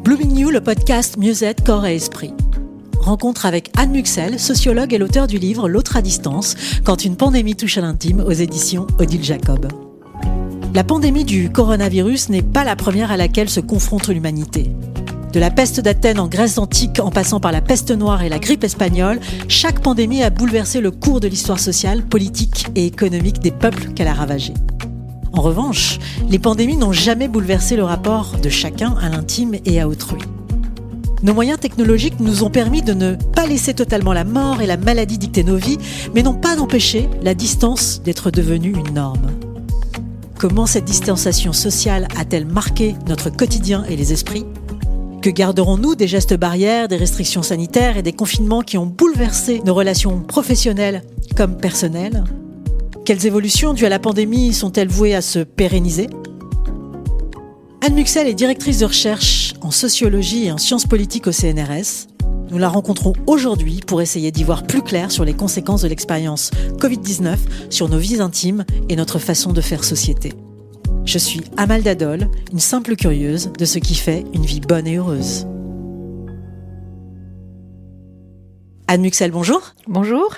Blooming You, le podcast Mieux-être, corps et esprit. Rencontre avec Anne Muxel, sociologue et l'auteur du livre L'autre à distance, quand une pandémie touche à l'intime, aux éditions Odile Jacob. La pandémie du coronavirus n'est pas la première à laquelle se confronte l'humanité. De la peste d'Athènes en Grèce antique en passant par la peste noire et la grippe espagnole, chaque pandémie a bouleversé le cours de l'histoire sociale, politique et économique des peuples qu'elle a ravagés. En revanche, les pandémies n'ont jamais bouleversé le rapport de chacun à l'intime et à autrui. Nos moyens technologiques nous ont permis de ne pas laisser totalement la mort et la maladie dicter nos vies, mais n'ont pas empêché la distance d'être devenue une norme. Comment cette distanciation sociale a-t-elle marqué notre quotidien et les esprits ? Que garderons-nous des gestes barrières, des restrictions sanitaires et des confinements qui ont bouleversé nos relations professionnelles comme personnelles ? Quelles évolutions dues à la pandémie sont-elles vouées à se pérenniser ? Anne Muxel est directrice de recherche en sociologie et en sciences politiques au CNRS. Nous la rencontrons aujourd'hui pour essayer d'y voir plus clair sur les conséquences de l'expérience Covid-19 sur nos vies intimes et notre façon de faire société. Je suis Amalda Dole, une simple curieuse de ce qui fait une vie bonne et heureuse. Anne Muxel, bonjour. Bonjour.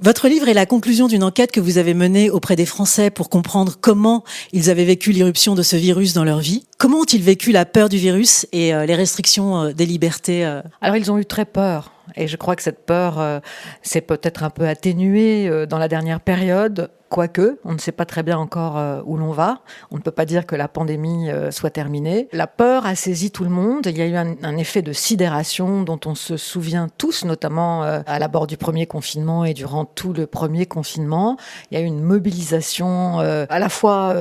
Votre livre est la conclusion d'une enquête que vous avez menée auprès des Français pour comprendre comment ils avaient vécu l'irruption de ce virus dans leur vie. Comment ont-ils vécu la peur du virus et les restrictions des libertés ? Alors, ils ont eu très peur. Et je crois que cette peur s'est peut-être un peu atténuée dans la dernière période. Quoique, on ne sait pas très bien encore où l'on va. On ne peut pas dire que la pandémie soit terminée. La peur a saisi tout le monde. Il y a eu un effet de sidération dont on se souvient tous, notamment à l'abord du premier confinement et durant tout le premier confinement. Il y a eu une mobilisation à la fois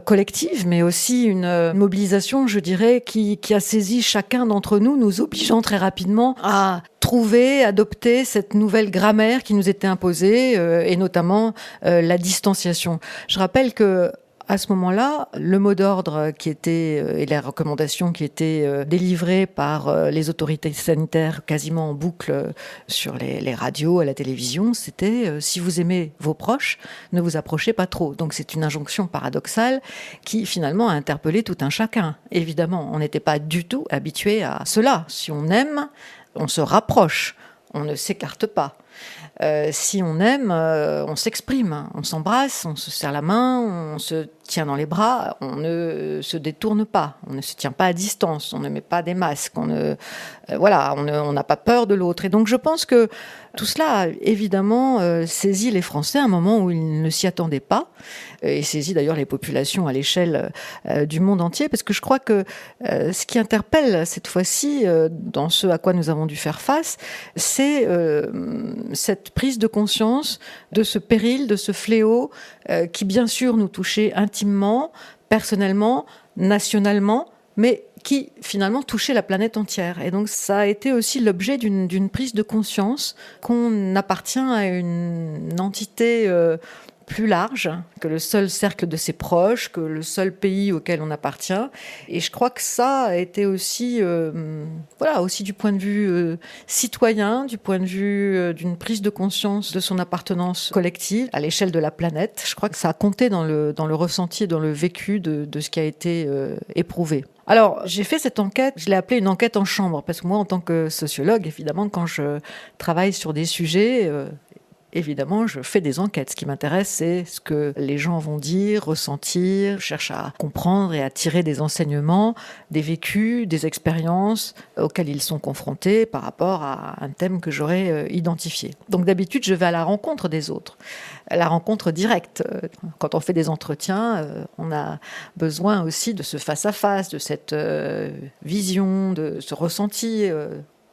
collective, mais aussi une mobilisation, je dirais, qui a saisi chacun d'entre nous, nous obligeant très rapidement à trouver, adopter cette nouvelle grammaire qui nous était imposée, et notamment la distanciation. Je rappelle que à ce moment-là, le mot d'ordre qui était et les recommandations qui étaient délivrées par les autorités sanitaires quasiment en boucle sur les radios, à la télévision, c'était si vous aimez vos proches, ne vous approchez pas trop. Donc c'est une injonction paradoxale qui finalement a interpellé tout un chacun. Évidemment, on n'était pas du tout habitué à cela. Si on aime, on se rapproche, on ne s'écarte pas. Si on aime, on s'exprime, on s'embrasse, on se serre la main, on se tient dans les bras, on ne se détourne pas, on ne se tient pas à distance, on ne met pas des masques, on n'a pas peur de l'autre. Et donc je pense que tout cela a évidemment saisi les Français à un moment où ils ne s'y attendaient pas, et saisi d'ailleurs les populations à l'échelle du monde entier, parce que je crois que ce qui interpelle cette fois-ci, dans ce à quoi nous avons dû faire face, c'est cette prise de conscience de ce péril, de ce fléau qui bien sûr nous touchait intimement, personnellement, nationalement, mais qui finalement touchait la planète entière. Et donc ça a été aussi l'objet d'une prise de conscience qu'on appartient à une entité plus large que le seul cercle de ses proches, que le seul pays auquel on appartient. Et je crois que ça a été aussi, aussi du point de vue citoyen, du point de vue d'une prise de conscience de son appartenance collective à l'échelle de la planète. Je crois que ça a compté dans le ressenti et dans le vécu de ce qui a été éprouvé. Alors, j'ai fait cette enquête, je l'ai appelée une enquête en chambre, parce que moi, en tant que sociologue, évidemment, quand je travaille sur des sujets, évidemment, je fais des enquêtes. Ce qui m'intéresse, c'est ce que les gens vont dire, ressentir. Je cherche à comprendre et à tirer des enseignements, des vécus, des expériences auxquelles ils sont confrontés par rapport à un thème que j'aurais identifié. Donc d'habitude, je vais à la rencontre des autres, à la rencontre directe. Quand on fait des entretiens, on a besoin aussi de ce face-à-face, de cette vision, de ce ressenti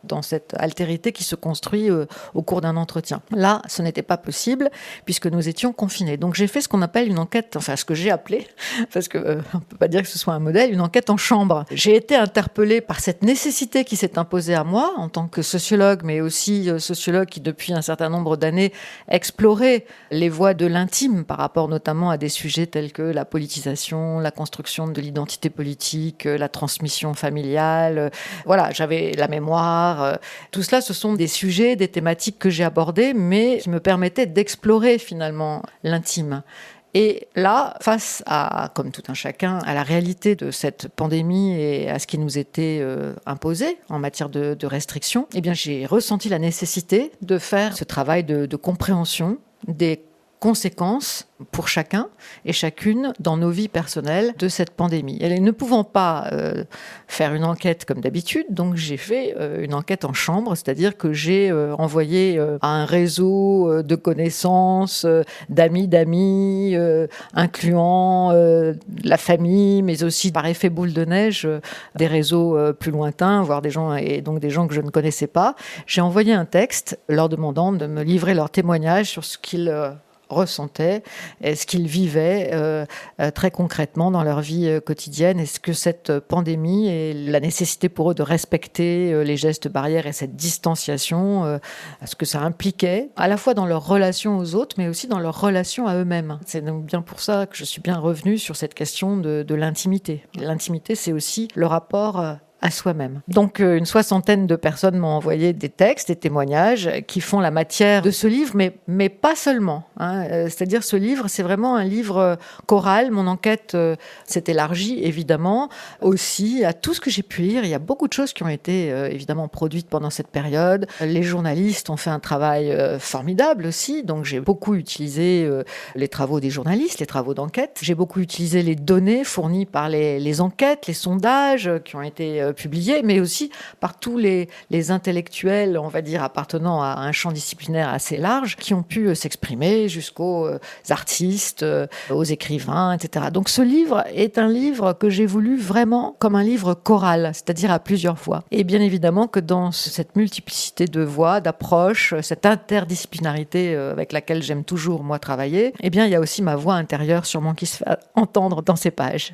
dans cette altérité qui se construit au cours d'un entretien. Là, ce n'était pas possible puisque nous étions confinés. Donc j'ai fait ce qu'on appelle une enquête, enfin ce que j'ai appelé, parce qu'on ne peut pas dire que ce soit un modèle, une enquête en chambre. J'ai été interpellée par cette nécessité qui s'est imposée à moi en tant que sociologue, mais aussi sociologue qui depuis un certain nombre d'années explorait les voies de l'intime par rapport notamment à des sujets tels que la politisation, la construction de l'identité politique, la transmission familiale. Voilà, j'avais la mémoire. Tout cela, ce sont des sujets, des thématiques que j'ai abordées, mais qui me permettaient d'explorer finalement l'intime. Et là, face à, comme tout un chacun, à la réalité de cette pandémie et à ce qui nous était imposé en matière de restrictions, eh bien, j'ai ressenti la nécessité de faire ce travail de compréhension des conséquences pour chacun et chacune dans nos vies personnelles de cette pandémie. Et ne pouvant pas faire une enquête comme d'habitude, donc j'ai fait une enquête en chambre, c'est-à-dire que j'ai envoyé à un réseau de connaissances, d'amis, incluant la famille, mais aussi par effet boule de neige, des réseaux plus lointains, voire des gens que je ne connaissais pas. J'ai envoyé un texte leur demandant de me livrer leur témoignage sur ce qu'ils ressentaient, et ce qu'ils vivaient très concrètement dans leur vie quotidienne, et ce que cette pandémie et la nécessité pour eux de respecter les gestes barrières et cette distanciation, ce que ça impliquait, à la fois dans leur relation aux autres, mais aussi dans leur relation à eux-mêmes. C'est donc bien pour ça que je suis bien revenue sur cette question de l'intimité. L'intimité, c'est aussi le rapport à soi-même. Donc une 60aine de personnes m'ont envoyé des textes, des témoignages qui font la matière de ce livre, mais pas seulement. C'est-à-dire ce livre, c'est vraiment un livre choral. Mon enquête s'est élargie évidemment aussi à tout ce que j'ai pu lire. Il y a beaucoup de choses qui ont été évidemment produites pendant cette période. Les journalistes ont fait un travail formidable aussi, donc j'ai beaucoup utilisé les travaux des journalistes, les travaux d'enquête. J'ai beaucoup utilisé les données fournies par les enquêtes, les sondages qui ont été publiés, mais aussi par tous les intellectuels, on va dire, appartenant à un champ disciplinaire assez large, qui ont pu s'exprimer jusqu'aux artistes, aux écrivains, etc. Donc ce livre est un livre que j'ai voulu vraiment comme un livre choral, c'est-à-dire à plusieurs voix. Et bien évidemment que dans cette multiplicité de voix, d'approches, cette interdisciplinarité avec laquelle j'aime toujours, moi, travailler, eh bien, il y a aussi ma voix intérieure sûrement qui se fait entendre dans ces pages.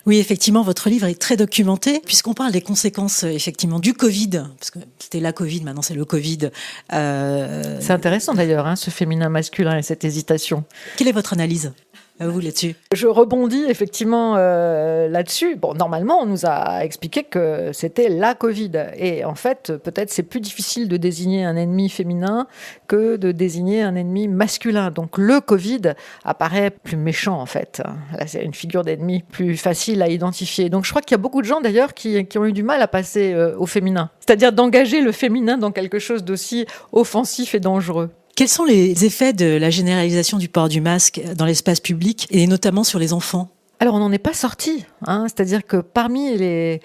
Oui, effectivement, votre livre est très documenté, puisqu'on parle des conséquences, effectivement, du Covid, parce que c'était la Covid, maintenant c'est le Covid. C'est intéressant d'ailleurs, ce féminin-masculin et cette hésitation. Quelle est votre analyse, vous, là-dessus ? Je rebondis effectivement là-dessus. Bon, normalement, on nous a expliqué que c'était la Covid. Et en fait, peut-être c'est plus difficile de désigner un ennemi féminin que de désigner un ennemi masculin. Donc le Covid apparaît plus méchant, en fait. Là, c'est une figure d'ennemi plus facile à identifier. Donc je crois qu'il y a beaucoup de gens, d'ailleurs, qui ont eu du mal à passer au féminin. C'est-à-dire d'engager le féminin dans quelque chose d'aussi offensif et dangereux. Quels sont les effets de la généralisation du port du masque dans l'espace public, et notamment sur les enfants ? Alors, on n'en est pas sorti. C'est-à-dire que parmi les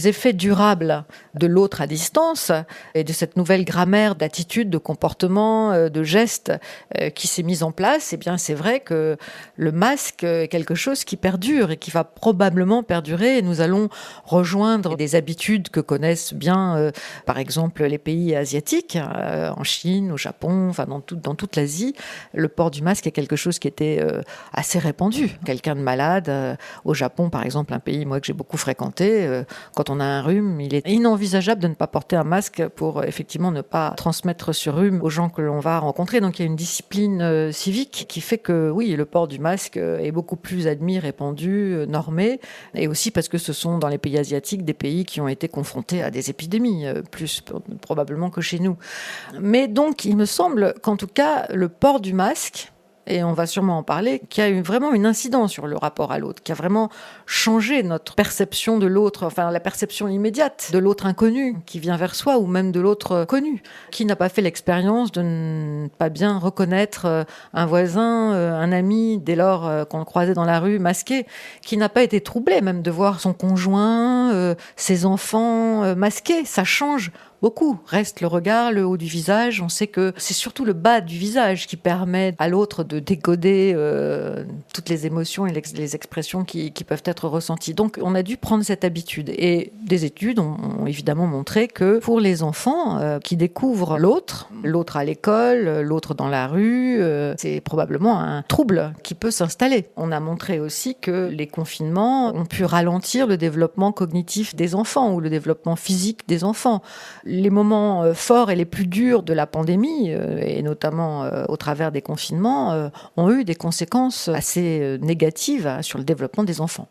effets durables de l'autre à distance et de cette nouvelle grammaire d'attitude, de comportement, de gestes qui s'est mise en place, eh bien, c'est vrai que le masque est quelque chose qui perdure et qui va probablement perdurer. Et nous allons rejoindre des habitudes que connaissent bien, par exemple, les pays asiatiques, en Chine, au Japon, enfin dans toute l'Asie. Le port du masque est quelque chose qui était assez répandu. Quelqu'un de malade au Japon, par exemple, un pays que j'ai beaucoup fréquenté, quand on a un rhume, il est inenvisageable de ne pas porter un masque pour effectivement ne pas transmettre ce rhume aux gens que l'on va rencontrer. Donc il y a une discipline civique qui fait que oui, le port du masque est beaucoup plus admis, répandu, normé, et aussi parce que ce sont dans les pays asiatiques des pays qui ont été confrontés à des épidémies, plus probablement que chez nous. Mais donc il me semble qu'en tout cas le port du masque, et on va sûrement en parler, qui a eu vraiment une incidence sur le rapport à l'autre, qui a vraiment changé notre perception de l'autre, enfin la perception immédiate de l'autre inconnu qui vient vers soi, ou même de l'autre connu. Qui n'a pas fait l'expérience de ne pas bien reconnaître un voisin, un ami, dès lors qu'on le croisait dans la rue masqué, qui n'a pas été troublé même de voir son conjoint, ses enfants masqués. Ça change beaucoup. Reste le regard, le haut du visage. On sait que c'est surtout le bas du visage qui permet à l'autre de décoder toutes les émotions et les expressions qui peuvent être ressenties. Donc on a dû prendre cette habitude. Et des études ont évidemment montré que pour les enfants qui découvrent l'autre à l'école, l'autre dans la rue, c'est probablement un trouble qui peut s'installer. On a montré aussi que les confinements ont pu ralentir le développement cognitif des enfants ou le développement physique des enfants. Les moments forts et les plus durs de la pandémie, et notamment au travers des confinements, ont eu des conséquences assez négatives sur le développement des enfants.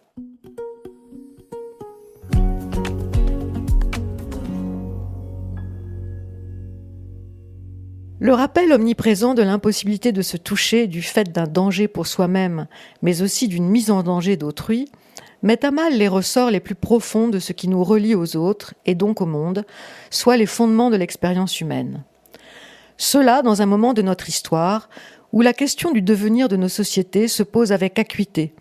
Le rappel omniprésent de l'impossibilité de se toucher du fait d'un danger pour soi-même, mais aussi d'une mise en danger d'autrui, met à mal les ressorts les plus profonds de ce qui nous relie aux autres et donc au monde, soit les fondements de l'expérience humaine. Cela dans un moment de notre histoire où la question du devenir de nos sociétés se pose avec acuité,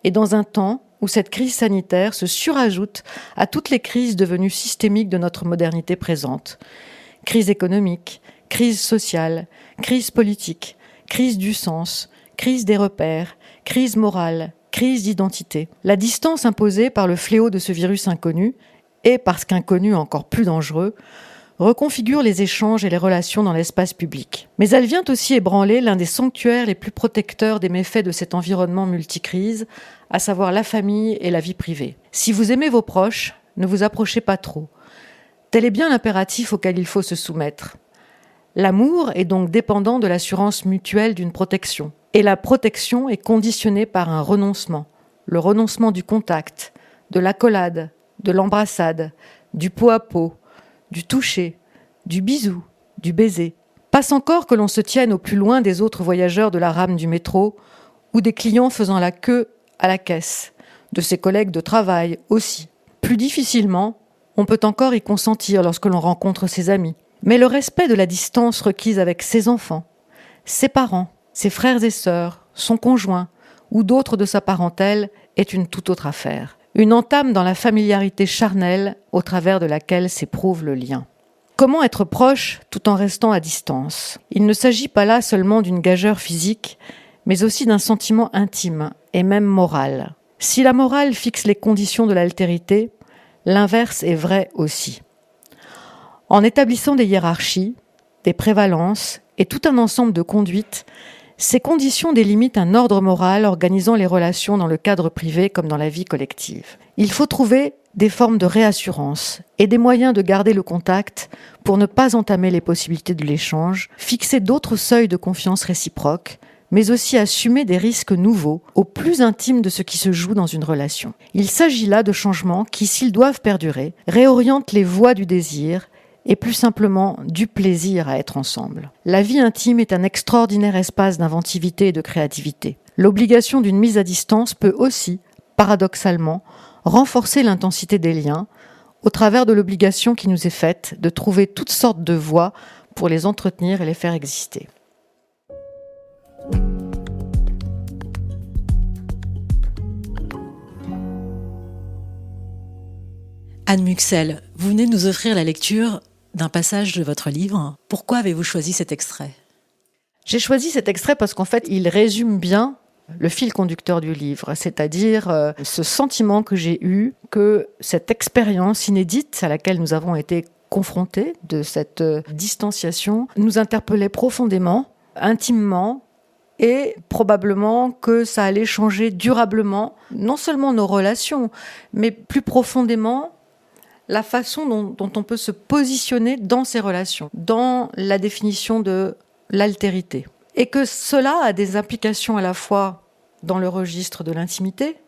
et dans un temps où cette crise sanitaire se surajoute à toutes les crises devenues systémiques de notre modernité présente. Crise économique, crise sociale, crise politique, crise du sens, crise des repères, crise morale, crise d'identité. La distance imposée par le fléau de ce virus inconnu, et parce qu'inconnu encore plus dangereux, reconfigure les échanges et les relations dans l'espace public. Mais elle vient aussi ébranler l'un des sanctuaires les plus protecteurs des méfaits de cet environnement multicrise, à savoir la famille et la vie privée. Si vous aimez vos proches, ne vous approchez pas trop. Tel est bien l'impératif auquel il faut se soumettre. L'amour est donc dépendant de l'assurance mutuelle d'une protection. Et la protection est conditionnée par un renoncement. Le renoncement du contact, de l'accolade, de l'embrassade, du pot à pot, du toucher, du bisou, du baiser. Passe encore que l'on se tienne au plus loin des autres voyageurs de la rame du métro ou des clients faisant la queue à la caisse, de ses collègues de travail aussi. Plus difficilement, on peut encore y consentir lorsque l'on rencontre ses amis. Mais le respect de la distance requise avec ses enfants, ses parents, ses frères et sœurs, son conjoint ou d'autres de sa parentèle est une toute autre affaire. Une entame dans la familiarité charnelle au travers de laquelle s'éprouve le lien. Comment être proche tout en restant à distance ? Il ne s'agit pas là seulement d'une gageure physique, mais aussi d'un sentiment intime et même moral. Si la morale fixe les conditions de l'altérité, l'inverse est vrai aussi. En établissant des hiérarchies, des prévalences et tout un ensemble de conduites, ces conditions délimitent un ordre moral organisant les relations dans le cadre privé comme dans la vie collective. Il faut trouver des formes de réassurance et des moyens de garder le contact pour ne pas entamer les possibilités de l'échange, fixer d'autres seuils de confiance réciproque, mais aussi assumer des risques nouveaux au plus intime de ce qui se joue dans une relation. Il s'agit là de changements qui, s'ils doivent perdurer, réorientent les voies du désir et plus simplement du plaisir à être ensemble. La vie intime est un extraordinaire espace d'inventivité et de créativité. L'obligation d'une mise à distance peut aussi, paradoxalement, renforcer l'intensité des liens au travers de l'obligation qui nous est faite de trouver toutes sortes de voies pour les entretenir et les faire exister. Anne Muxel, vous venez de nous offrir la lecture d'un passage de votre livre. Pourquoi avez-vous choisi cet extrait ? J'ai choisi cet extrait parce qu'en fait, il résume bien le fil conducteur du livre, c'est-à-dire ce sentiment que j'ai eu que cette expérience inédite à laquelle nous avons été confrontés, de cette distanciation, nous interpellait profondément, intimement, et probablement que ça allait changer durablement, non seulement nos relations, mais plus profondément la façon dont on peut se positionner dans ces relations, dans la définition de l'altérité. Et que cela a des implications à la fois dans le registre de l'intimité.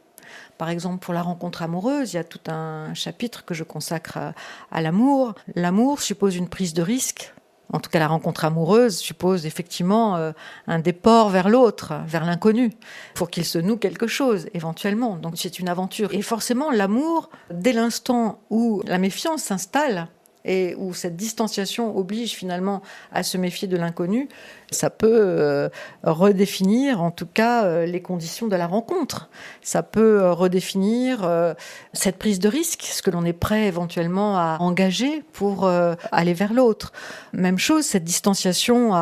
Par exemple, pour la rencontre amoureuse, il y a tout un chapitre que je consacre à l'amour. L'amour suppose une prise de risque. En tout cas, la rencontre amoureuse suppose effectivement un déport vers l'autre, vers l'inconnu, pour qu'il se noue quelque chose, éventuellement. Donc c'est une aventure. Et forcément, l'amour, dès l'instant où la méfiance s'installe, et où cette distanciation oblige finalement à se méfier de l'inconnu, ça peut redéfinir en tout cas les conditions de la rencontre. Ça peut redéfinir cette prise de risque, ce que l'on est prêt éventuellement à engager pour aller vers l'autre. Même chose, cette distanciation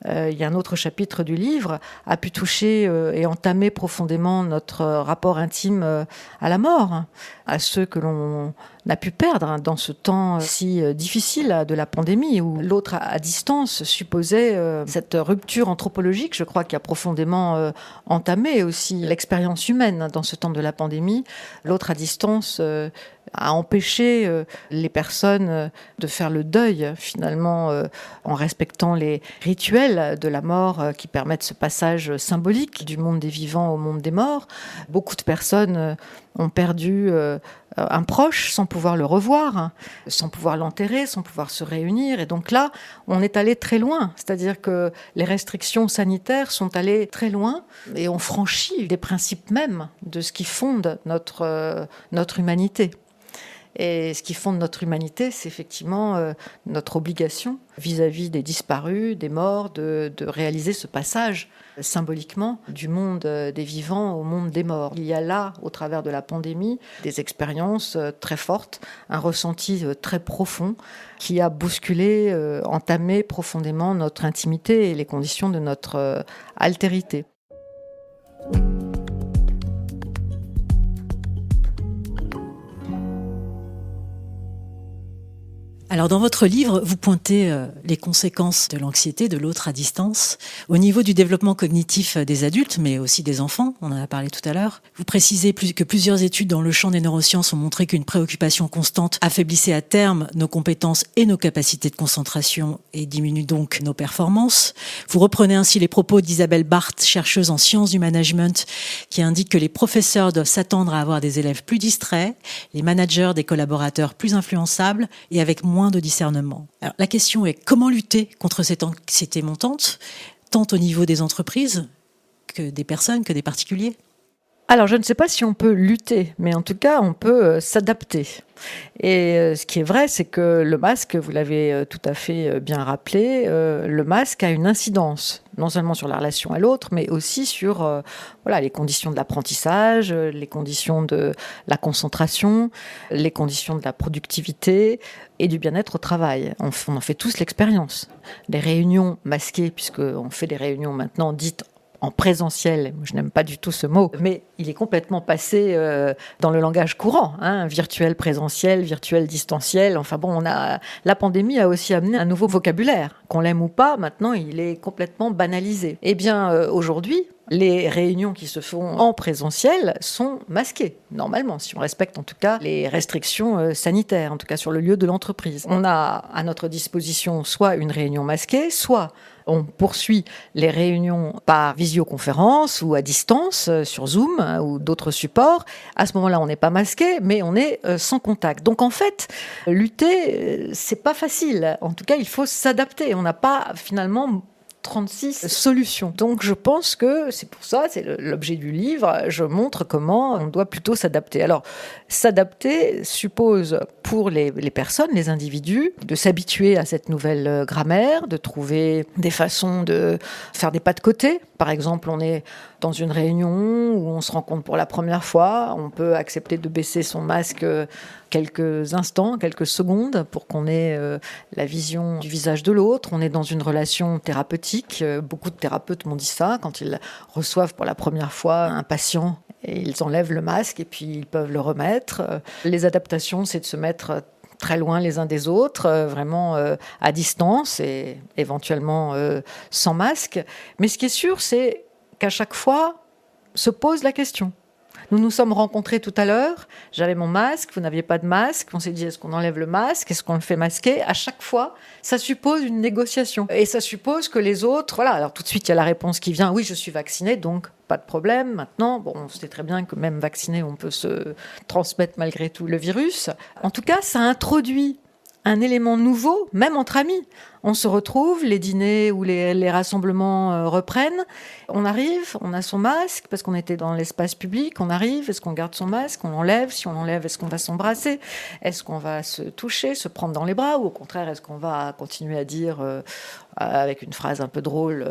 il y a un autre chapitre du livre, a pu toucher et entamer profondément notre rapport intime à la mort, à ceux que l'on a pu perdre dans ce temps si difficile de la pandémie, où l'autre à distance supposait cette rupture anthropologique, je crois, qui a profondément entamé aussi l'expérience humaine dans ce temps de la pandémie. L'autre à distance à empêcher les personnes de faire le deuil, finalement, en respectant les rituels de la mort qui permettent ce passage symbolique du monde des vivants au monde des morts. Beaucoup de personnes ont perdu un proche sans pouvoir le revoir, sans pouvoir l'enterrer, sans pouvoir se réunir. Et donc là, on est allé très loin. C'est-à-dire que les restrictions sanitaires sont allées très loin et ont franchi les principes mêmes de ce qui fonde notre humanité. Et ce qui fonde notre humanité, c'est effectivement notre obligation vis-à-vis des disparus, des morts, de réaliser ce passage symboliquement du monde des vivants au monde des morts. Il y a là, au travers de la pandémie, des expériences très fortes, un ressenti très profond qui a bousculé, entamé profondément notre intimité et les conditions de notre altérité. Alors dans votre livre, vous pointez les conséquences de l'anxiété de l'autre à distance au niveau du développement cognitif des adultes, mais aussi des enfants, on en a parlé tout à l'heure. Vous précisez que plusieurs études dans le champ des neurosciences ont montré qu'une préoccupation constante affaiblissait à terme nos compétences et nos capacités de concentration et diminue donc nos performances. Vous reprenez ainsi les propos d'Isabelle Barthes, chercheuse en sciences du management, qui indique que les professeurs doivent s'attendre à avoir des élèves plus distraits, les managers des collaborateurs plus influençables et avec moins de discernement. Alors, la question est comment lutter contre cette anxiété montante, tant au niveau des entreprises que des personnes, que des particuliers ? Alors, je ne sais pas si on peut lutter, mais en tout cas, on peut s'adapter. Et ce qui est vrai, c'est que le masque, vous l'avez tout à fait bien rappelé, le masque a une incidence, non seulement sur la relation à l'autre, mais aussi sur les conditions de l'apprentissage, les conditions de la concentration, les conditions de la productivité et du bien-être au travail. On en fait tous l'expérience. Les réunions masquées, puisqu'on fait des réunions maintenant dites en présentiel, je n'aime pas du tout ce mot, mais il est complètement passé dans le langage courant, virtuel présentiel, virtuel distanciel. Enfin bon, la pandémie a aussi amené un nouveau vocabulaire. Qu'on l'aime ou pas, maintenant il est complètement banalisé. Eh bien aujourd'hui, les réunions qui se font en présentiel sont masquées, normalement, si on respecte en tout cas les restrictions sanitaires, en tout cas sur le lieu de l'entreprise. On a à notre disposition soit une réunion masquée, soit on poursuit les réunions par visioconférence ou à distance, sur Zoom ou d'autres supports. À ce moment-là, on n'est pas masqué, mais on est sans contact. Donc en fait, lutter, c'est pas facile. En tout cas, il faut s'adapter. On n'a pas finalement 36 solutions. Donc je pense que c'est pour ça, c'est l'objet du livre, je montre comment on doit plutôt s'adapter. Alors, s'adapter suppose pour les personnes, les individus, de s'habituer à cette nouvelle grammaire, de trouver des façons de faire des pas de côté. Par exemple, on est dans une réunion où on se rencontre pour la première fois, on peut accepter de baisser son masque quelques instants, quelques secondes pour qu'on ait la vision du visage de l'autre. On est dans une relation thérapeutique. Beaucoup de thérapeutes m'ont dit ça quand ils reçoivent pour la première fois un patient et ils enlèvent le masque et puis ils peuvent le remettre. Les adaptations, c'est de se mettre très loin les uns des autres, vraiment à distance et éventuellement sans masque. Mais ce qui est sûr, c'est qu'à chaque fois, se pose la question. Nous nous sommes rencontrés tout à l'heure, j'avais mon masque, vous n'aviez pas de masque, on s'est dit est-ce qu'on enlève le masque, est-ce qu'on le fait masquer ? À chaque fois, ça suppose une négociation. Et ça suppose que les autres, alors tout de suite il y a la réponse qui vient, oui je suis vacciné, donc pas de problème. Maintenant, on sait très bien que même vacciné, on peut se transmettre malgré tout le virus. En tout cas, ça introduit un élément nouveau, même entre amis. On se retrouve, les dîners ou les rassemblements reprennent. On arrive, on a son masque parce qu'on était dans l'espace public. On arrive, est-ce qu'on garde son masque ? On l'enlève. Si on l'enlève, est-ce qu'on va s'embrasser ? Est-ce qu'on va se toucher, se prendre dans les bras ? Ou au contraire, est-ce qu'on va continuer à dire, avec une phrase un peu drôle,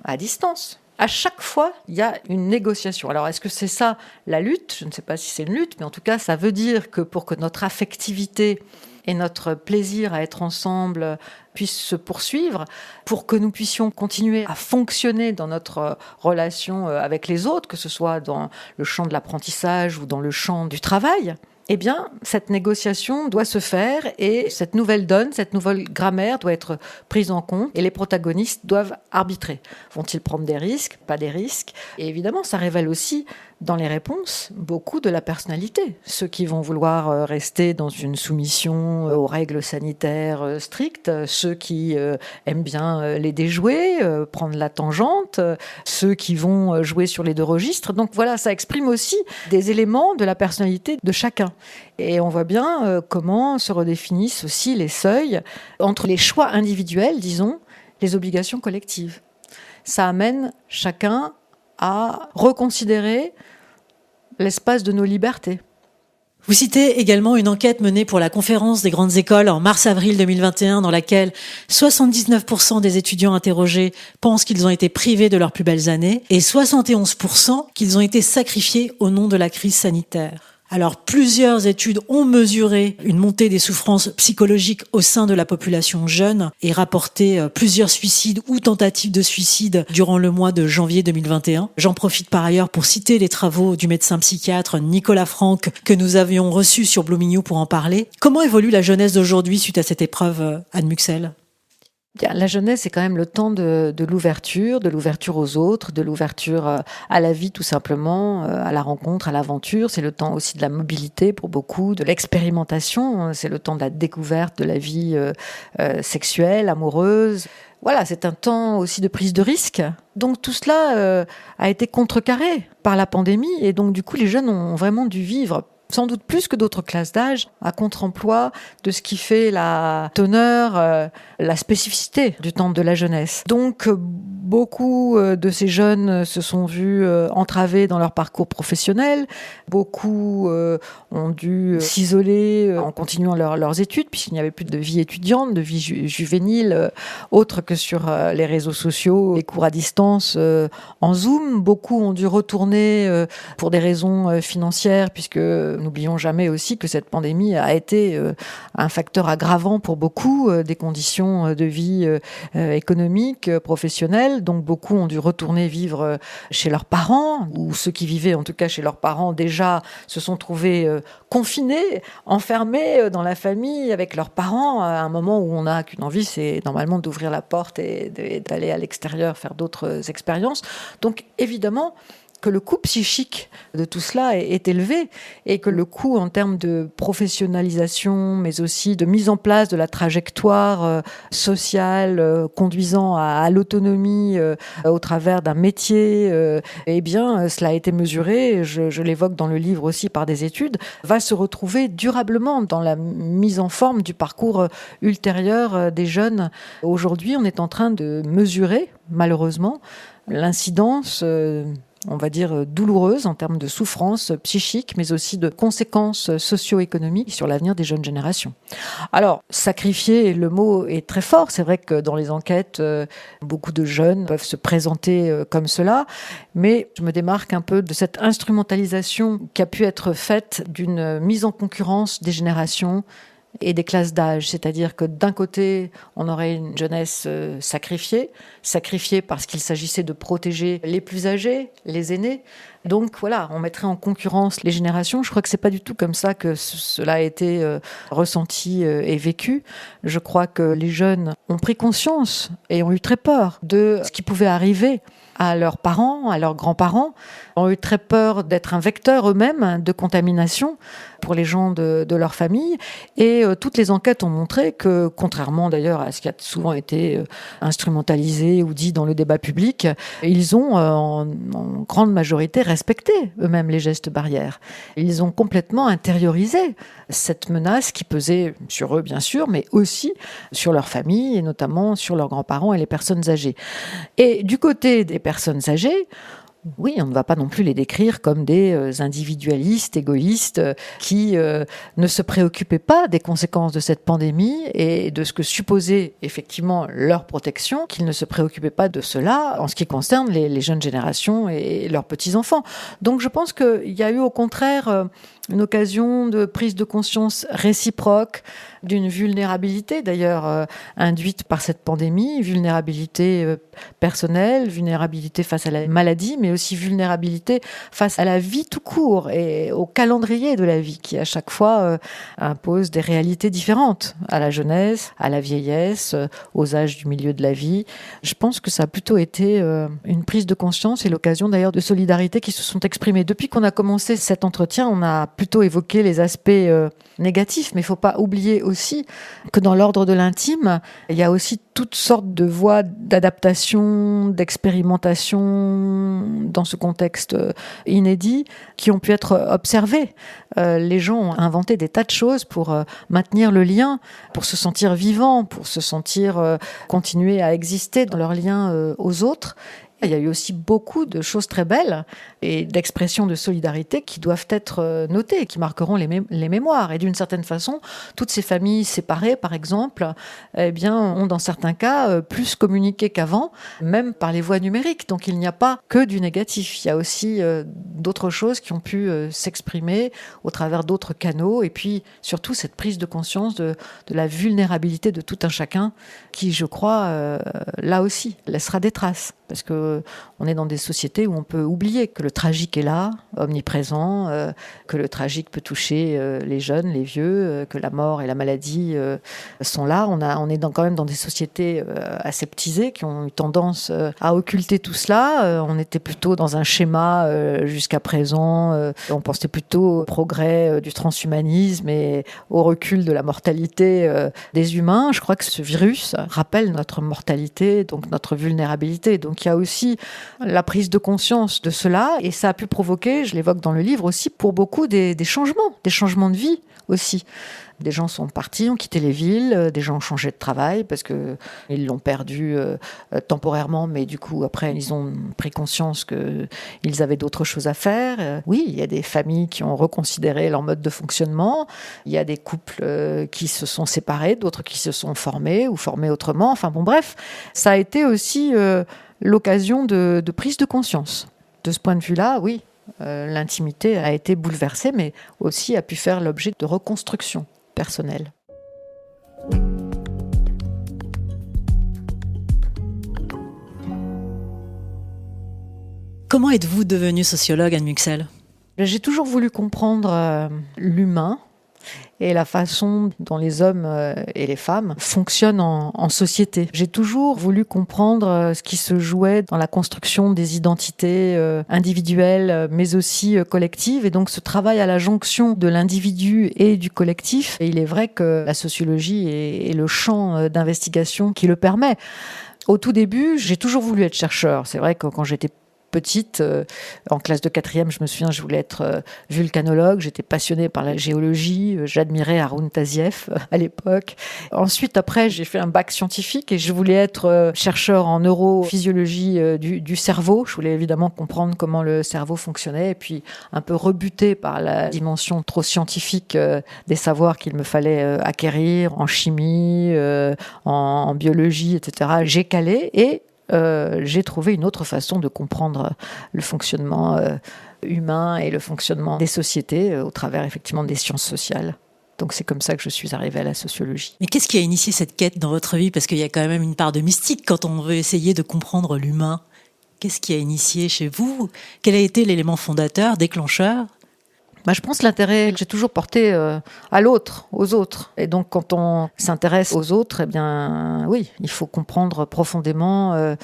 à distance ? À chaque fois, il y a une négociation. Alors, est-ce que c'est ça la lutte ? Je ne sais pas si c'est une lutte, mais en tout cas, ça veut dire que pour que notre affectivité et notre plaisir à être ensemble puisse se poursuivre, pour que nous puissions continuer à fonctionner dans notre relation avec les autres, que ce soit dans le champ de l'apprentissage ou dans le champ du travail, eh bien, cette négociation doit se faire et cette nouvelle donne, cette nouvelle grammaire doit être prise en compte et les protagonistes doivent arbitrer. Vont-ils prendre des risques ? Pas des risques ? Et évidemment, ça révèle aussi dans les réponses beaucoup de la personnalité. Ceux qui vont vouloir rester dans une soumission aux règles sanitaires strictes, ceux qui aiment bien les déjouer, prendre la tangente, ceux qui vont jouer sur les deux registres. Donc voilà, ça exprime aussi des éléments de la personnalité de chacun. Et on voit bien comment se redéfinissent aussi les seuils entre les choix individuels, disons, les obligations collectives. Ça amène chacun à reconsidérer l'espace de nos libertés. Vous citez également une enquête menée pour la conférence des grandes écoles en mars-avril 2021 dans laquelle 79% des étudiants interrogés pensent qu'ils ont été privés de leurs plus belles années et 71% qu'ils ont été sacrifiés au nom de la crise sanitaire. Alors, plusieurs études ont mesuré une montée des souffrances psychologiques au sein de la population jeune et rapporté plusieurs suicides ou tentatives de suicide durant le mois de janvier 2021. J'en profite par ailleurs pour citer les travaux du médecin psychiatre Nicolas Franck que nous avions reçu sur Blooming You pour en parler. Comment évolue la jeunesse d'aujourd'hui suite à cette épreuve, Anne Muxel ? La jeunesse, c'est quand même le temps de l'ouverture aux autres, de l'ouverture à la vie tout simplement, à la rencontre, à l'aventure. C'est le temps aussi de la mobilité pour beaucoup, de l'expérimentation. C'est le temps de la découverte de la vie sexuelle, amoureuse. Voilà, c'est un temps aussi de prise de risque. Donc tout cela a été contrecarré par la pandémie et donc du coup les jeunes ont vraiment dû vivre sans doute plus que d'autres classes d'âge, à contre-emploi de ce qui fait la teneur, la spécificité du temps de la jeunesse. Donc, beaucoup de ces jeunes se sont vus entravés dans leur parcours professionnel. Beaucoup ont dû s'isoler en continuant leurs études, puisqu'il n'y avait plus de vie étudiante, de vie juvénile, autre que sur les réseaux sociaux, les cours à distance en Zoom. Beaucoup ont dû retourner pour des raisons financières, puisque n'oublions jamais aussi que cette pandémie a été un facteur aggravant pour beaucoup des conditions de vie économiques, professionnelles. Donc beaucoup ont dû retourner vivre chez leurs parents, ou ceux qui vivaient en tout cas chez leurs parents déjà se sont trouvés confinés, enfermés dans la famille avec leurs parents à un moment où on n'a qu'une envie, c'est normalement d'ouvrir la porte et d'aller à l'extérieur faire d'autres expériences. Donc évidemment, que le coût psychique de tout cela est élevé et que le coût en termes de professionnalisation, mais aussi de mise en place de la trajectoire sociale conduisant à l'autonomie au travers d'un métier, eh bien, cela a été mesuré, je l'évoque dans le livre aussi par des études, va se retrouver durablement dans la mise en forme du parcours ultérieur des jeunes. Aujourd'hui, on est en train de mesurer, malheureusement, l'incidence on va dire, douloureuse en termes de souffrance psychique, mais aussi de conséquences socio-économiques sur l'avenir des jeunes générations. Alors, sacrifier, le mot est très fort. C'est vrai que dans les enquêtes, beaucoup de jeunes peuvent se présenter comme cela, mais je me démarque un peu de cette instrumentalisation qui a pu être faite d'une mise en concurrence des générations et des classes d'âge. C'est-à-dire que d'un côté, on aurait une jeunesse sacrifiée parce qu'il s'agissait de protéger les plus âgés, les aînés. Donc voilà, on mettrait en concurrence les générations. Je crois que c'est pas du tout comme ça que cela a été ressenti et vécu. Je crois que les jeunes ont pris conscience et ont eu très peur de ce qui pouvait arriver à leurs parents, à leurs grands-parents, ont eu très peur d'être un vecteur eux-mêmes de contamination pour les gens de leur famille. Et toutes les enquêtes ont montré que, contrairement d'ailleurs à ce qui a souvent été instrumentalisé ou dit dans le débat public, ils ont en grande majorité respecté eux-mêmes les gestes barrières. Ils ont complètement intériorisé cette menace qui pesait sur eux, bien sûr, mais aussi sur leur famille et notamment sur leurs grands-parents et les personnes âgées. Et du côté des personnes âgées, oui, on ne va pas non plus les décrire comme des individualistes, égoïstes, qui ne se préoccupaient pas des conséquences de cette pandémie et de ce que supposait effectivement leur protection, qu'ils ne se préoccupaient pas de cela en ce qui concerne les jeunes générations et leurs petits-enfants. Donc je pense qu'il y a eu au contraire une occasion de prise de conscience réciproque d'une vulnérabilité d'ailleurs induite par cette pandémie, vulnérabilité personnelle, vulnérabilité face à la maladie, mais aussi vulnérabilité face à la vie tout court et au calendrier de la vie qui à chaque fois impose des réalités différentes à la jeunesse, à la vieillesse, aux âges du milieu de la vie. Je pense que ça a plutôt été une prise de conscience et l'occasion d'ailleurs de solidarité qui se sont exprimées. Depuis qu'on a commencé cet entretien, on a plutôt évoqué les aspects négatifs, mais il ne faut pas oublier aussi que dans l'ordre de l'intime, il y a aussi toutes sortes de voies d'adaptation, d'expérimentation dans ce contexte inédit qui ont pu être observées. Les gens ont inventé des tas de choses pour maintenir le lien, pour se sentir vivant, pour se sentir continuer à exister dans leur lien aux autres. Il y a eu aussi beaucoup de choses très belles et d'expressions de solidarité qui doivent être notées et qui marqueront les mémoires. Et d'une certaine façon, toutes ces familles séparées, par exemple, eh bien, ont dans certains cas plus communiqué qu'avant, même par les voies numériques. Donc il n'y a pas que du négatif. Il y a aussi d'autres choses qui ont pu s'exprimer au travers d'autres canaux. Et puis surtout cette prise de conscience de la vulnérabilité de tout un chacun qui, je crois, là aussi, laissera des traces. Parce que on est dans des sociétés où on peut oublier que le tragique est là, omniprésent, que le tragique peut toucher les jeunes, les vieux, que la mort et la maladie sont là. On est quand même dans des sociétés aseptisées qui ont eu tendance à occulter tout cela. On était plutôt dans un schéma jusqu'à présent. On pensait plutôt au progrès du transhumanisme et au recul de la mortalité des humains. Je crois que ce virus rappelle notre mortalité, donc notre vulnérabilité. Donc il y a aussi la prise de conscience de cela et ça a pu provoquer, je l'évoque dans le livre aussi, pour beaucoup des changements de vie aussi. Des gens sont partis, ont quitté les villes, des gens ont changé de travail parce qu'ils l'ont perdu temporairement, mais du coup après ils ont pris conscience qu'ils avaient d'autres choses à faire. Oui, il y a des familles qui ont reconsidéré leur mode de fonctionnement, il y a des couples qui se sont séparés, d'autres qui se sont formés ou formés autrement. Enfin bon bref, ça a été aussi l'occasion de prise de conscience. De ce point de vue-là, oui, l'intimité a été bouleversée, mais aussi a pu faire l'objet de reconstruction personnelle. Comment êtes-vous devenue sociologue, Anne Muxel ? J'ai toujours voulu comprendre l'humain et la façon dont les hommes et les femmes fonctionnent en société. J'ai toujours voulu comprendre ce qui se jouait dans la construction des identités individuelles, mais aussi collectives. Et donc ce travail à la jonction de l'individu et du collectif, et il est vrai que la sociologie est le champ d'investigation qui le permet. Au tout début, j'ai toujours voulu être chercheur. C'est vrai que quand j'étais petite, en classe de 4e, je me souviens, je voulais être vulcanologue. J'étais passionnée par la géologie. J'admirais Haroun Tazieff à l'époque. Ensuite, après, j'ai fait un bac scientifique et je voulais être chercheur en neurophysiologie du cerveau. Je voulais évidemment comprendre comment le cerveau fonctionnait et puis un peu rebutée par la dimension trop scientifique des savoirs qu'il me fallait acquérir en chimie, en biologie, etc. J'ai calé et j'ai trouvé une autre façon de comprendre le fonctionnement humain et le fonctionnement des sociétés au travers effectivement des sciences sociales. Donc c'est comme ça que je suis arrivée à la sociologie. Mais qu'est-ce qui a initié cette quête dans votre vie ? Parce qu'il y a quand même une part de mystique quand on veut essayer de comprendre l'humain. Qu'est-ce qui a initié chez vous ? Quel a été l'élément fondateur, déclencheur ? Je pense l'intérêt que j'ai toujours porté à l'autre, aux autres. Et donc, quand on s'intéresse aux autres, eh bien, oui, il faut comprendre profondément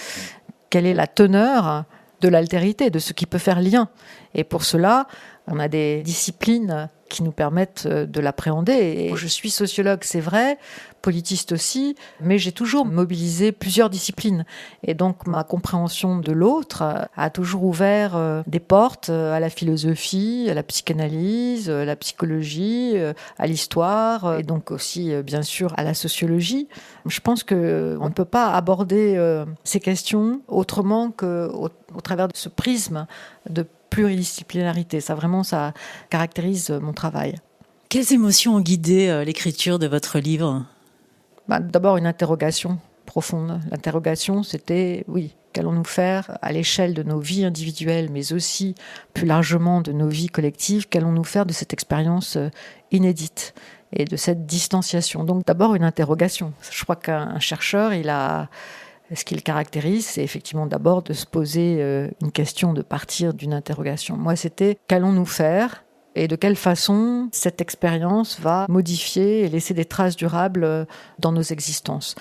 quelle est la teneur de l'altérité, de ce qui peut faire lien. Et pour cela, on a des disciplines qui nous permettent de l'appréhender. Et je suis sociologue, c'est vrai, politiste aussi, mais j'ai toujours mobilisé plusieurs disciplines. Et donc, ma compréhension de l'autre a toujours ouvert des portes à la philosophie, à la psychanalyse, à la psychologie, à l'histoire, et donc aussi, bien sûr, à la sociologie. Je pense qu'on ne peut pas aborder ces questions autrement qu'au travers de ce prisme de pluridisciplinarité. Ça caractérise mon travail. Quelles émotions ont guidé l'écriture de votre livre ? D'abord, une interrogation profonde. L'interrogation, c'était, oui, Qu'allons-nous faire à l'échelle de nos vies individuelles, mais aussi plus largement de nos vies collectives? Qu'allons-nous faire de cette expérience inédite et de cette distanciation? Donc d'abord une interrogation. Je crois qu'un chercheur, ce qui le caractérise, c'est effectivement d'abord de se poser une question, de partir d'une interrogation. Moi, c'était qu'allons-nous faire et de quelle façon cette expérience va modifier et laisser des traces durables dans nos existences.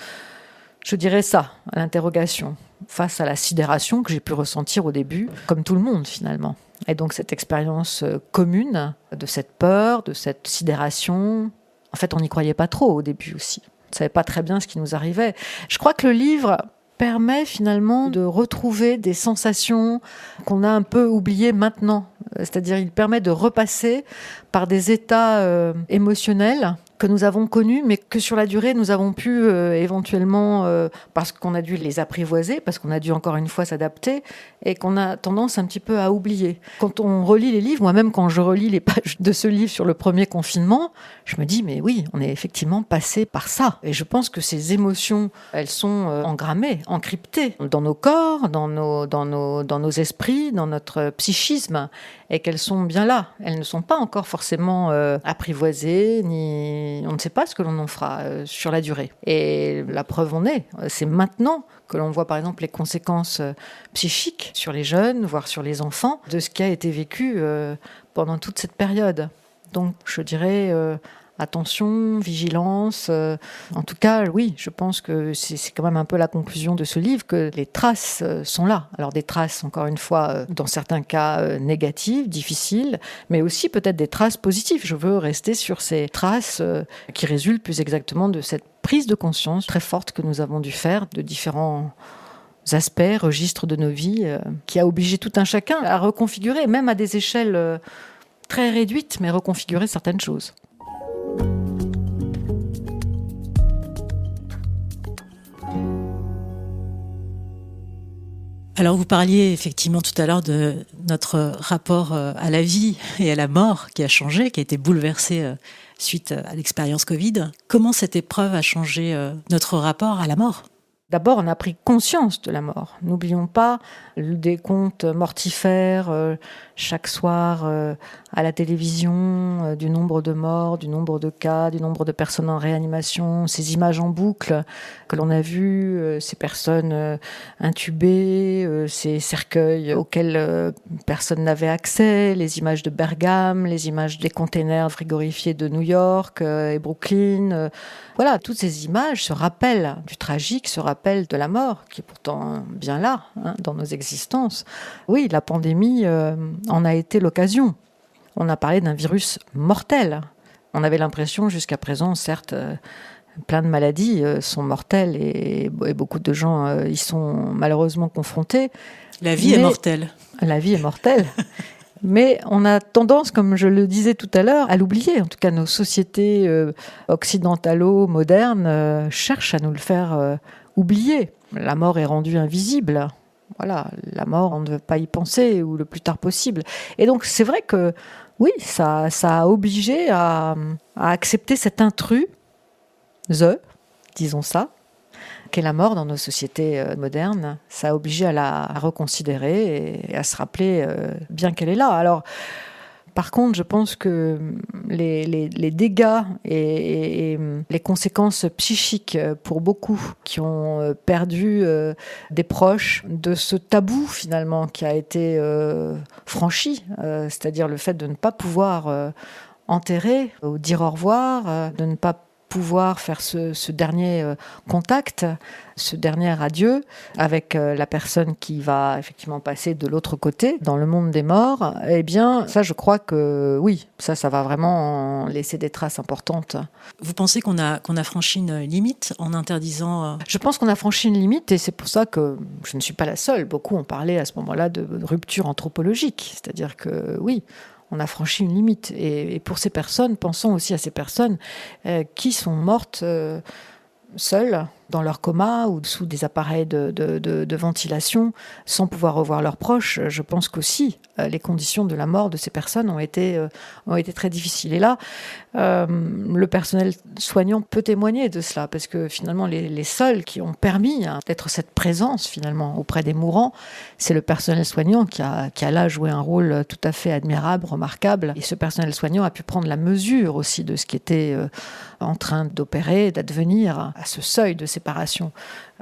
Je dirais ça, à l'interrogation, face à la sidération que j'ai pu ressentir au début, comme tout le monde finalement. Et donc cette expérience commune de cette peur, de cette sidération, en fait on n'y croyait pas trop au début aussi. On ne savait pas très bien ce qui nous arrivait. Je crois que le livre permet finalement de retrouver des sensations qu'on a un peu oubliées maintenant. C'est-à-dire il permet de repasser par des états émotionnels que nous avons connus, mais que sur la durée, nous avons pu éventuellement, parce qu'on a dû les apprivoiser, parce qu'on a dû encore une fois s'adapter, et qu'on a tendance un petit peu à oublier. Quand on relit les livres, moi-même quand je relis les pages de ce livre sur le premier confinement, je me dis, mais oui, on est effectivement passé par ça. Et je pense que ces émotions, elles sont engrammées, encryptées dans nos corps, dans nos esprits, dans notre psychisme, et qu'elles sont bien là. Elles ne sont pas encore forcément apprivoisées, ni on ne sait pas ce que l'on en fera sur la durée. Et la preuve en est, c'est maintenant que l'on voit par exemple les conséquences psychiques sur les jeunes, voire sur les enfants, de ce qui a été vécu pendant toute cette période. Donc je dirais attention, vigilance. En tout cas, oui, je pense que c'est quand même un peu la conclusion de ce livre, que les traces sont là. Alors des traces, encore une fois, dans certains cas négatives, difficiles, mais aussi peut-être des traces positives. Je veux rester sur ces traces qui résultent plus exactement de cette prise de conscience très forte que nous avons dû faire de différents aspects, registres de nos vies, qui a obligé tout un chacun à reconfigurer, même à des échelles très réduites, mais reconfigurer certaines choses. Alors vous parliez effectivement tout à l'heure de notre rapport à la vie et à la mort qui a changé, qui a été bouleversé suite à l'expérience Covid. Comment cette épreuve a changé notre rapport à la mort ? D'abord, on a pris conscience de la mort. N'oublions pas le décompte mortifère chaque soir à la télévision, du nombre de morts, du nombre de cas, du nombre de personnes en réanimation, ces images en boucle que l'on a vues, ces personnes intubées, ces cercueils auxquels personne n'avait accès, les images de Bergame, les images des containers frigorifiés de New York et Brooklyn. Voilà, toutes ces images se rappellent du tragique, se rappellent de la mort, qui est pourtant bien là, dans nos existences. Oui, la pandémie en a été l'occasion. On a parlé d'un virus mortel. On avait l'impression jusqu'à présent, certes, plein de maladies sont mortelles et beaucoup de gens y sont malheureusement confrontés. La vie est mortelle. La vie est mortelle. Mais on a tendance, comme je le disais tout à l'heure, à l'oublier. En tout cas, nos sociétés occidentalo-modernes cherchent à nous le faire oublier. La mort est rendue invisible. Voilà, la mort, on ne veut pas y penser, ou le plus tard possible. Et donc, c'est vrai que, oui, ça a obligé à accepter cet intrus, disons ça, qu'est la mort dans nos sociétés modernes. Ça a obligé à la reconsidérer et à se rappeler bien qu'elle est là. Alors, par contre, je pense que les dégâts et les conséquences psychiques pour beaucoup qui ont perdu des proches de ce tabou finalement qui a été franchi, c'est-à-dire le fait de ne pas pouvoir enterrer ou dire au revoir, de ne pas pouvoir faire ce dernier contact, ce dernier adieu avec la personne qui va effectivement passer de l'autre côté, dans le monde des morts, eh bien, ça, je crois que oui, ça va vraiment laisser des traces importantes. Vous pensez qu'on a franchi une limite en interdisant Je pense qu'on a franchi une limite et c'est pour ça que je ne suis pas la seule. Beaucoup ont parlé à ce moment-là de rupture anthropologique, c'est-à-dire que oui, on a franchi une limite. Et pour ces personnes, pensons aussi à ces personnes qui sont mortes seules, dans leur coma ou sous des appareils de ventilation, sans pouvoir revoir leurs proches. Je pense qu'aussi les conditions de la mort de ces personnes ont été très difficiles. Et là, le personnel soignant peut témoigner de cela, parce que finalement, les seuls qui ont permis d'être cette présence finalement auprès des mourants, c'est le personnel soignant qui a là joué un rôle tout à fait admirable, remarquable. Et ce personnel soignant a pu prendre la mesure aussi de ce qui était en train d'opérer, d'advenir à ce seuil de séparation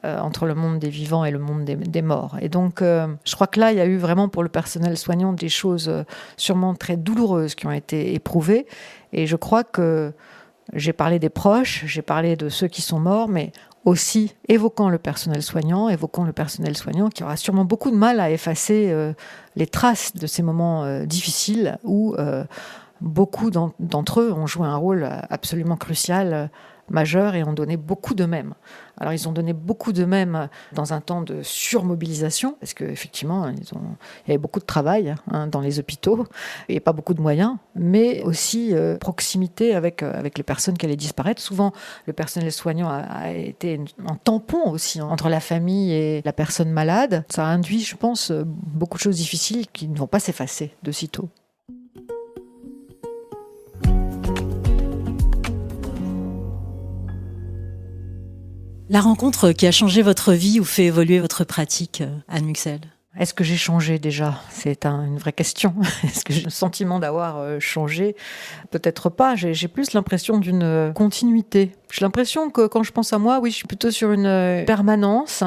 entre le monde des vivants et le monde des morts. Et donc, je crois que là, il y a eu vraiment pour le personnel soignant des choses sûrement très douloureuses qui ont été éprouvées. Et je crois que j'ai parlé des proches, j'ai parlé de ceux qui sont morts, mais aussi évoquant le personnel soignant qui aura sûrement beaucoup de mal à effacer les traces de ces moments difficiles où beaucoup d'entre eux ont joué un rôle absolument crucial, majeur, et ont donné beaucoup d'eux-mêmes. Alors ils ont donné beaucoup d'eux-mêmes dans un temps de surmobilisation, parce qu'effectivement, il y avait beaucoup de travail dans les hôpitaux, et pas beaucoup de moyens, mais aussi proximité avec les personnes qui allaient disparaître. Souvent, le personnel soignant a été un tampon aussi entre la famille et la personne malade. Ça a induit, je pense, beaucoup de choses difficiles qui ne vont pas s'effacer de sitôt. La rencontre qui a changé votre vie ou fait évoluer votre pratique, Anne Muxel? Est-ce que j'ai changé déjà ? C'est une vraie question. Est-ce que j'ai le sentiment d'avoir changé ? Peut-être pas. J'ai plus l'impression d'une continuité. J'ai l'impression que quand je pense à moi, oui, je suis plutôt sur une permanence,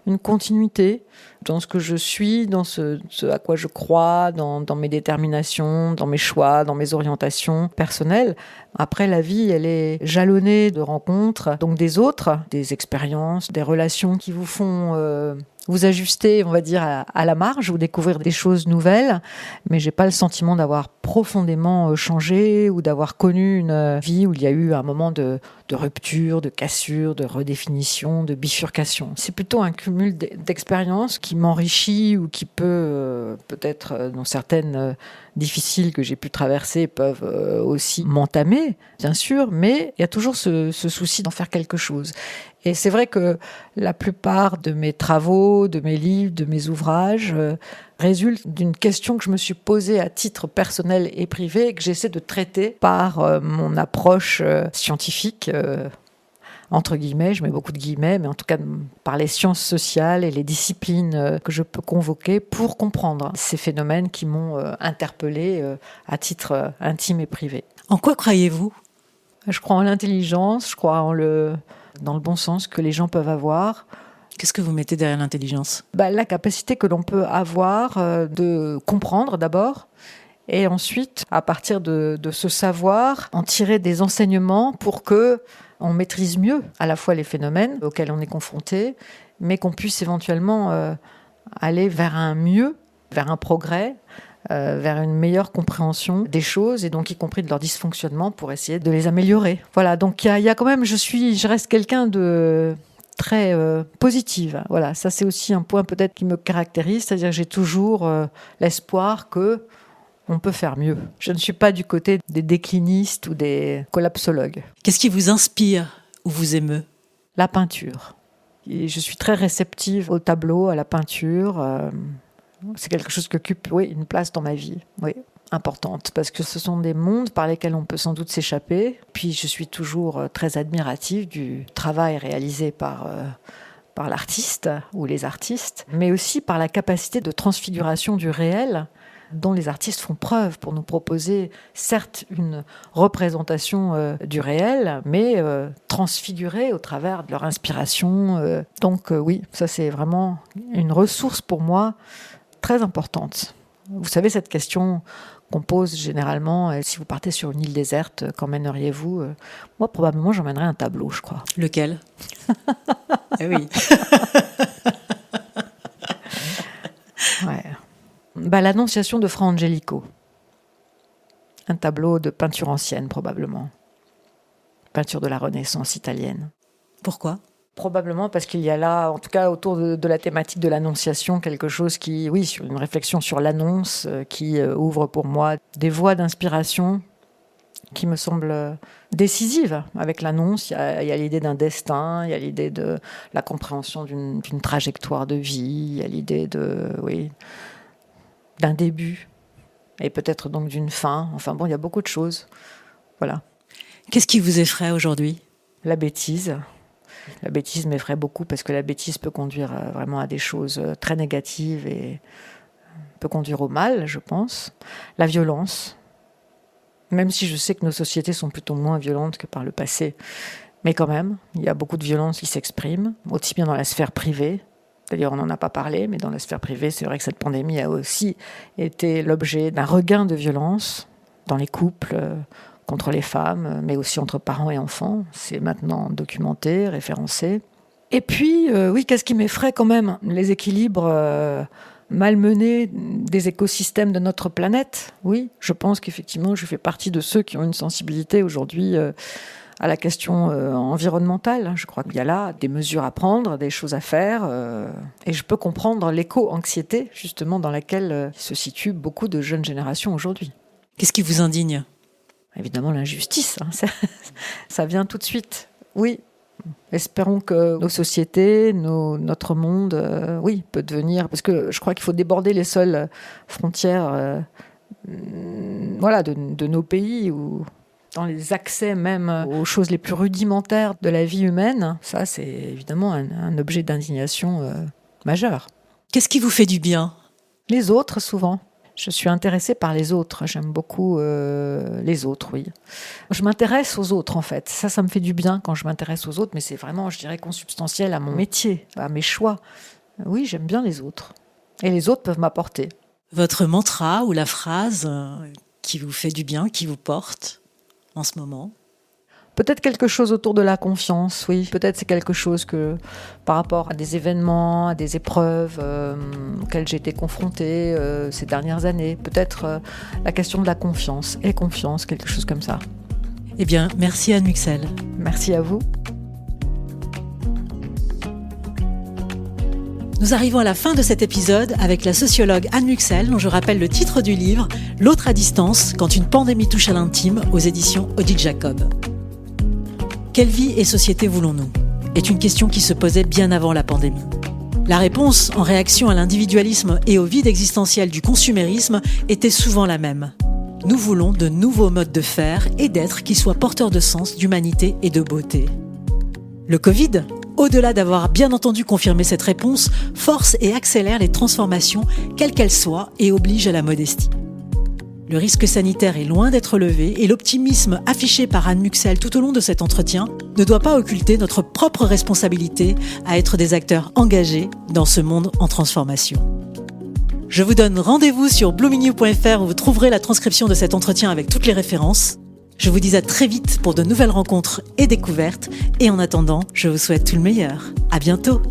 une continuité dans ce que je suis, dans ce à quoi je crois, dans mes déterminations, dans mes choix, dans mes orientations personnelles. Après, la vie, elle est jalonnée de rencontres, donc des autres, des expériences, des relations qui vous font vous ajuster, on va dire, à la marge, vous découvrir des choses nouvelles, mais j'ai pas le sentiment d'avoir profondément changé ou d'avoir connu une vie où il y a eu un moment de rupture, de cassure, de redéfinition, de bifurcation. C'est plutôt un cumul d'expériences qui m'enrichit ou qui peut, peut-être, dans certaines difficiles que j'ai pu traverser, peuvent aussi m'entamer, bien sûr, mais il y a toujours ce souci d'en faire quelque chose. Et c'est vrai que la plupart de mes travaux, de mes livres, de mes ouvrages résultent d'une question que je me suis posée à titre personnel et privé et que j'essaie de traiter par mon approche scientifique, entre guillemets, je mets beaucoup de guillemets, mais en tout cas par les sciences sociales et les disciplines que je peux convoquer pour comprendre ces phénomènes qui m'ont interpellée à titre intime et privé. En quoi croyez-vous ? Je crois en l'intelligence, je crois dans le bon sens que les gens peuvent avoir. Qu'est-ce que vous mettez derrière l'intelligence ? La capacité que l'on peut avoir de comprendre d'abord, et ensuite, à partir de ce savoir, en tirer des enseignements pour que on maîtrise mieux à la fois les phénomènes auxquels on est confronté, mais qu'on puisse éventuellement aller vers un mieux, vers un progrès, vers une meilleure compréhension des choses, et donc y compris de leur dysfonctionnement, pour essayer de les améliorer. Voilà, donc il y a quand même, je reste quelqu'un de très positive. Voilà, ça c'est aussi un point peut-être qui me caractérise, c'est-à-dire que j'ai toujours l'espoir que on peut faire mieux. Je ne suis pas du côté des déclinistes ou des collapsologues. Qu'est-ce qui vous inspire ou vous émeut ? La peinture. Et je suis très réceptive au tableau, à la peinture. C'est quelque chose qui occupe, une place dans ma vie, importante, parce que ce sont des mondes par lesquels on peut sans doute s'échapper. Puis je suis toujours très admirative du travail réalisé par l'artiste ou les artistes, mais aussi par la capacité de transfiguration du réel dont les artistes font preuve pour nous proposer, certes, une représentation du réel, mais transfigurée au travers de leur inspiration. Donc oui, ça c'est vraiment une ressource pour moi très importante. Vous savez, cette question qu'on pose généralement, si vous partez sur une île déserte, qu'emmèneriez-vous ? Moi, probablement, j'emmènerais un tableau, je crois. Lequel ? Eh oui. Ouais. L'Annonciation de Fra Angelico. Un tableau de peinture ancienne, probablement. Peinture de la Renaissance italienne. Pourquoi ? Probablement parce qu'il y a là, en tout cas autour de la thématique de l'Annonciation, quelque chose qui, sur une réflexion sur l'annonce qui ouvre pour moi des voies d'inspiration qui me semble décisive. Avec l'annonce, il y a l'idée d'un destin, il y a l'idée de la compréhension d'une trajectoire de vie, il y a l'idée d'un début et peut-être donc d'une fin. Enfin bon, il y a beaucoup de choses. Voilà. Qu'est-ce qui vous effraie aujourd'hui ? La bêtise. La bêtise m'effraie beaucoup parce que la bêtise peut conduire vraiment à des choses très négatives et peut conduire au mal, je pense. La violence. Même si je sais que nos sociétés sont plutôt moins violentes que par le passé. Mais quand même, il y a beaucoup de violence qui s'exprime, aussi bien dans la sphère privée. D'ailleurs, on n'en a pas parlé, mais dans la sphère privée, c'est vrai que cette pandémie a aussi été l'objet d'un regain de violence dans les couples, contre les femmes, mais aussi entre parents et enfants. C'est maintenant documenté, référencé. Et puis, qu'est-ce qui m'effraie quand même ? Les équilibres malmenés des écosystèmes de notre planète. Oui, je pense qu'effectivement, je fais partie de ceux qui ont une sensibilité aujourd'hui à la question environnementale. Je crois qu'il y a là des mesures à prendre, des choses à faire. Et je peux comprendre l'éco-anxiété, justement, dans laquelle se situent beaucoup de jeunes générations aujourd'hui. Qu'est-ce qui vous indigne ? Évidemment, l'injustice. Ça vient tout de suite. Oui. Espérons que nos sociétés, notre monde, peut devenir... Parce que je crois qu'il faut déborder les seules frontières de nos pays ou dans les accès même aux choses les plus rudimentaires de la vie humaine. Ça, c'est évidemment un objet d'indignation majeur. Qu'est-ce qui vous fait du bien ? Les autres, souvent. Je suis intéressée par les autres. J'aime beaucoup les autres, oui. Je m'intéresse aux autres, en fait. Ça me fait du bien quand je m'intéresse aux autres, mais c'est vraiment, je dirais, consubstantiel à mon métier, à mes choix. Oui, j'aime bien les autres. Et les autres peuvent m'apporter. Votre mantra ou la phrase qui vous fait du bien, qui vous porte en ce moment ? Peut-être quelque chose autour de la confiance, oui. Peut-être c'est quelque chose que, par rapport à des événements, à des épreuves auxquelles j'ai été confrontée ces dernières années, peut-être la question de la confiance et confiance, quelque chose comme ça. Eh bien, merci Anne Muxel. Merci à vous. Nous arrivons à la fin de cet épisode avec la sociologue Anne Muxel, dont je rappelle le titre du livre « L'autre à distance, quand une pandémie touche à l'intime » aux éditions Odile Jacob. Quelle vie et société voulons-nous ? Est une question qui se posait bien avant la pandémie. La réponse, en réaction à l'individualisme et au vide existentiel du consumérisme, était souvent la même. Nous voulons de nouveaux modes de faire et d'être qui soient porteurs de sens, d'humanité et de beauté. Le Covid, au-delà d'avoir bien entendu confirmé cette réponse, force et accélère les transformations, quelles qu'elles soient, et oblige à la modestie. Le risque sanitaire est loin d'être levé et l'optimisme affiché par Anne Muxel tout au long de cet entretien ne doit pas occulter notre propre responsabilité à être des acteurs engagés dans ce monde en transformation. Je vous donne rendez-vous sur blumenew.fr où vous trouverez la transcription de cet entretien avec toutes les références. Je vous dis à très vite pour de nouvelles rencontres et découvertes et en attendant, je vous souhaite tout le meilleur. À bientôt!